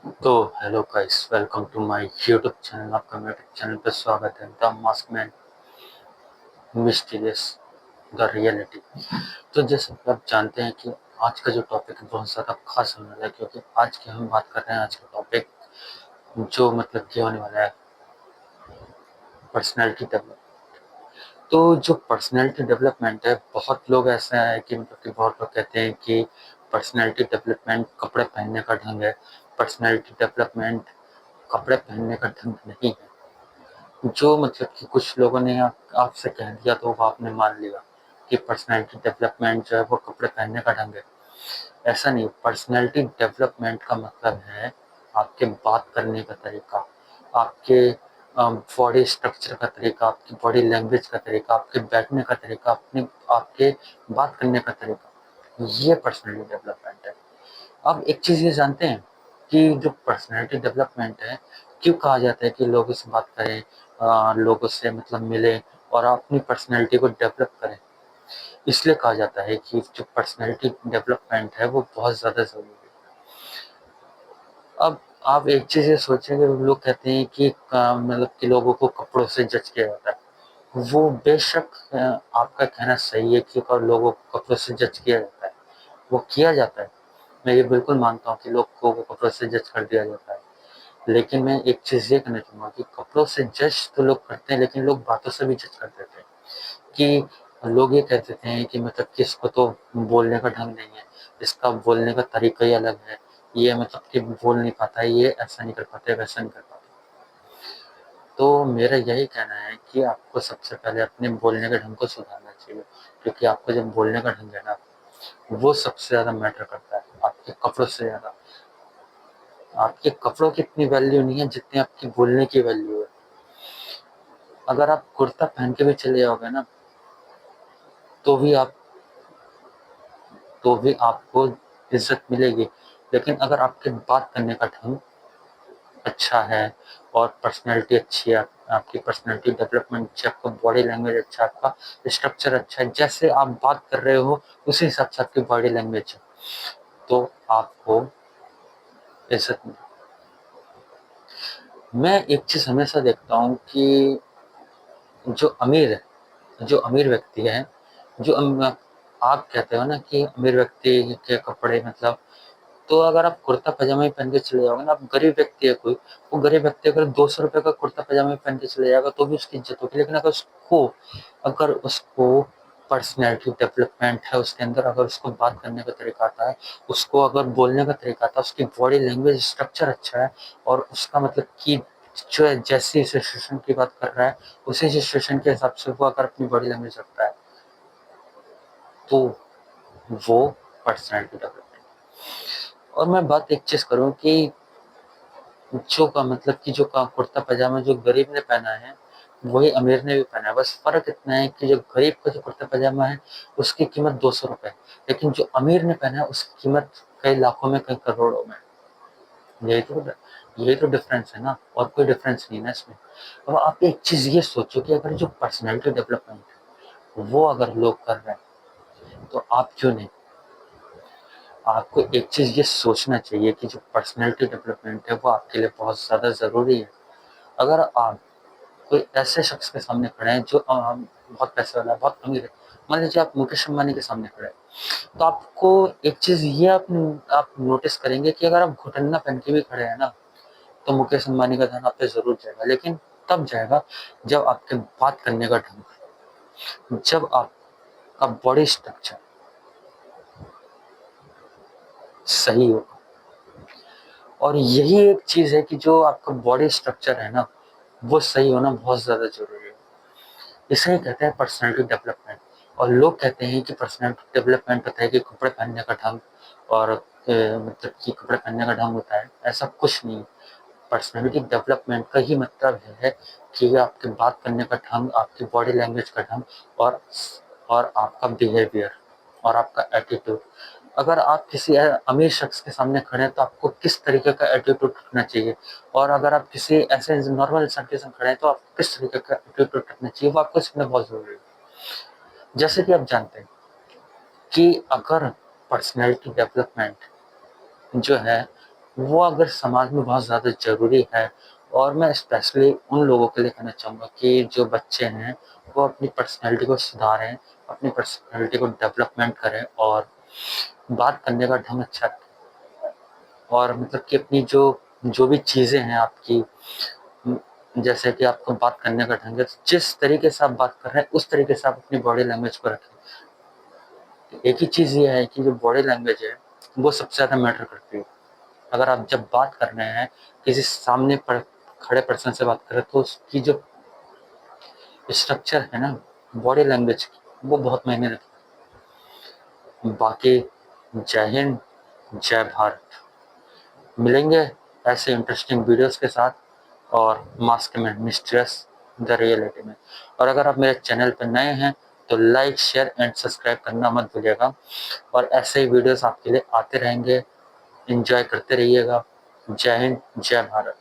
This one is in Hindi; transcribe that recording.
तो hello guys, welcome to my YouTube channel. आपका मेरे चैनल पर स्वागत है। The mask man mysterious the reality. तो जैसे कि आप जानते हैं कि आज का जो टॉपिक है बहुत ज़्यादा खास होने वाला है, क्योंकि आज की हम बात कर रहे हैं। आज का टॉपिक जो मतलब कि होने वाला है पर्सनैलिटी डेवलपमेंट। तो जो पर्सनैलिटी डेवलपमेंट है, बहुत लोग ऐसा है कि मतलब कि बहुत लोग कहते हैं कि पर्सनैलिटी डेवलपमेंट कपड़े पहनने का ढंग है। पर्सनैलिटी डेवलपमेंट कपड़े पहनने का ढंग नहीं है। जो मतलब कि कुछ लोगों ने आपसे कह दिया तो वो आपने मान लिया कि पर्सनैलिटी डेवलपमेंट जो है वो कपड़े पहनने का ढंग है। ऐसा नहीं। पर्सनैलिटी डेवलपमेंट का मतलब है आपके बात करने का तरीका, आपके बॉडी स्ट्रक्चर का तरीका, आपकी बॉडी लैंग्वेज का तरीका, आपके बैठने का तरीका, अपने आपके बात करने का तरीका, ये पर्सनैलिटी डेवलपमेंट है। अब एक चीज़ ये जानते हैं कि जो पर्सनैलिटी डेवलपमेंट है, क्यों कहा जाता है कि लोगों से बात करें, लोगों से मतलब मिलें और अपनी पर्सनैलिटी को डेवलप करें। इसलिए कहा जाता है कि जो पर्सनैलिटी डेवलपमेंट है वो बहुत ज़्यादा ज़रूरी है। अब आप एक चीज़ ये सोचें कि लोग कहते हैं कि मतलब कि लोगों को कपड़ों से जज किया जाता है। वो बेशक आपका कहना सही है कि लोगों को कपड़ों से जज किया जाता है, वो किया जाता है। मैं ये बिल्कुल मानता हूँ कि लोगों को कपड़ों से जज कर दिया जाता है। लेकिन मैं एक चीज़ ये कहना चाहूँगा कि कपड़ों से जज तो लोग करते हैं, लेकिन लोग बातों से भी जज कर देते हैं। कि लोग ये कह देते हैं कि मतलब कि इसको तो बोलने का ढंग नहीं है, इसका बोलने का तरीका ही अलग है, ये मतलब कि बोल नहीं पाता है, ये ऐसा नहीं कर पाता है, वैसा नहीं कर पाता। तो मेरा यही कहना है कि आपको सबसे पहले अपने बोलने के ढंग को सुधारना चाहिए, क्योंकि आपका जब बोलने का ढंग है ना, वो सबसे ज़्यादा मैटर करता है आपके कपड़ों से ज़्यादा। आपके कपड़ों की इतनी वैल्यू नहीं है जितनी आपकी बोलने की वैल्यू है। अगर आप कुर्ता पहन के भी चले जाओगे ना, तो भी आप तो भी आपको इज्जत मिलेगी। लेकिन अगर आपके बात करने का ढंग अच्छा है और पर्सनैलिटी अच्छी है, आपकी पर्सनैलिटी डेवलपमेंट अच्छी है, आपका बॉडी लैंग्वेज अच्छा है, आपका स्ट्रक्चर अच्छा है, जैसे आप बात कर रहे हो उसी हिसाब से आपकी बॉडी लैंग्वेज है, तो आपको इज्जत मिलेगी। मैं एक चीज़ हमेशा देखता हूँ कि जो अमीर है, जो अमीर व्यक्ति है, जो आप कहते हो ना कि अमीर व्यक्ति के कपड़े मतलब, तो अगर आप कुर्ता पजामा ही पहन के चले जाओगे ना, आप गरीब व्यक्ति है कोई, वो गरीब व्यक्ति अगर 200 रुपए का कुर्ता पजामा पहन के चले जाएगा तो भी उसकी इज्जत होगी। लेकिन अगर उसको पर्सनैलिटी डेवलपमेंट है उसके अंदर, अगर उसको बात करने का तरीका आता है, उसको अगर बोलने का तरीका आता है, उसकी बॉडी लैंग्वेज स्ट्रक्चर अच्छा है, और उसका मतलब कि जो है जैसी सिचुएशन की बात कर रहा है उसी सिचुएशन के हिसाब से वो अगर अपनी बॉडी लैंग्वेज रखता है, तो वो पर्सनैलिटी डेवलपमेंट। और मैं बात एक चीज़ करूँ कि जो का मतलब कि जो का कुर्ता पजामा जो गरीब ने पहना है, वही अमीर ने भी पहना है। बस फ़र्क इतना है कि जो गरीब का जो कुर्ता पजामा है, उसकी कीमत 200 रुपए है, लेकिन जो अमीर ने पहना है उसकी कीमत कई लाखों में, कई करोड़ों में। यही तो यही तो डिफ़रेंस है ना, और कोई डिफ़रेंस नहीं है ना इसमें। अब आप एक चीज़ ये सोचो कि अगर जो पर्सनैलिटी डेवलपमेंट है, वो अगर लोग कर रहे हैं, तो आप क्यों नहीं? आपको एक चीज़ ये सोचना चाहिए कि जो पर्सनैलिटी डेवलपमेंट है, वो आपके लिए बहुत ज़्यादा ज़रूरी है। अगर आप कोई ऐसे शख्स के सामने खड़े हैं जो बहुत पैसे वाला है, बहुत अमीर है, मान लीजिए आप मुकेश अंबानी के सामने खड़े हैं, तो आपको एक चीज़ ये आप नोटिस करेंगे कि अगर आप घुटन्ना पहन के भी खड़े हैं ना, तो मुकेश अंबानी का ध्यान आप पे ज़रूर जाएगा। लेकिन तब जाएगा जब आपके बात करने का ढंग, जब आपका बॉडी स्ट्रक्चर सही होगा। और यही एक चीज़ है कि जो आपका बॉडी स्ट्रक्चर है ना, वो सही होना बहुत ज़्यादा ज़रूरी है। इसे ही कहते हैं पर्सनैलिटी डेवलपमेंट। और लोग कहते हैं कि पर्सनैलिटी डेवलपमेंट होता है कि कपड़े पहनने का ढंग, और मतलब कि कपड़े पहनने का ढंग होता है, ऐसा कुछ नहीं है। पर्सनैलिटी डेवलपमेंट का ही मतलब है कि आपके बात करने का ढंग, आपकी बॉडी लैंग्वेज का ढंग, और आपका बिहेवियर और आपका एटीट्यूड। अगर आप किसी अमीर शख्स के सामने खड़े हैं तो आपको किस तरीके का एटीट्यूड रखना चाहिए, और अगर आप किसी ऐसे नॉर्मल इंसान के साथ खड़े हैं तो आपको किस तरीके का एटीट्यूड रखना चाहिए, वो आपको सीखना बहुत ज़रूरी है। जैसे कि आप जानते हैं कि अगर पर्सनैलिटी डेवलपमेंट जो है वो अगर समाज में बहुत ज़्यादा ज़रूरी है। और मैं स्पेशली उन लोगों के लिए कहना चाहूँगा कि जो बच्चे हैं, वो अपनी पर्सनैलिटी को सुधारें, अपनी पर्सनैलिटी को डेवलपमेंट करें और बात करने का ढंग अच्छा रखें। और मतलब कि अपनी जो जो भी चीज़ें हैं आपकी, उम, जैसे कि आपको बात करने का ढंग है, तो जिस तरीके से आप बात कर रहे हैं, उस तरीके से आप अपनी बॉडी लैंग्वेज को रखें। एक ही चीज़ ये है कि जो बॉडी लैंग्वेज है, वो सबसे ज़्यादा मैटर करती है। अगर आप जब बात कर रहे हैं, किसी सामने पर खड़े पर्सन से बात कर रहे हैं, तो उसकी जो स्ट्रक्चर है ना, बॉडी लैंग्वेज की, वो बहुत मायने रखती है। बाकी जय हिंद, जय भारत। मिलेंगे ऐसे इंटरेस्टिंग वीडियोज़ के साथ और मास्क में मिस्टीरियस द रियलिटी में। और अगर आप मेरे चैनल पर नए हैं, तो लाइक, शेयर एंड सब्सक्राइब करना मत भूलिएगा। और ऐसे ही वीडियोज़ आपके लिए आते रहेंगे। एन्जॉय करते रहिएगा। जय हिंद, जय भारत।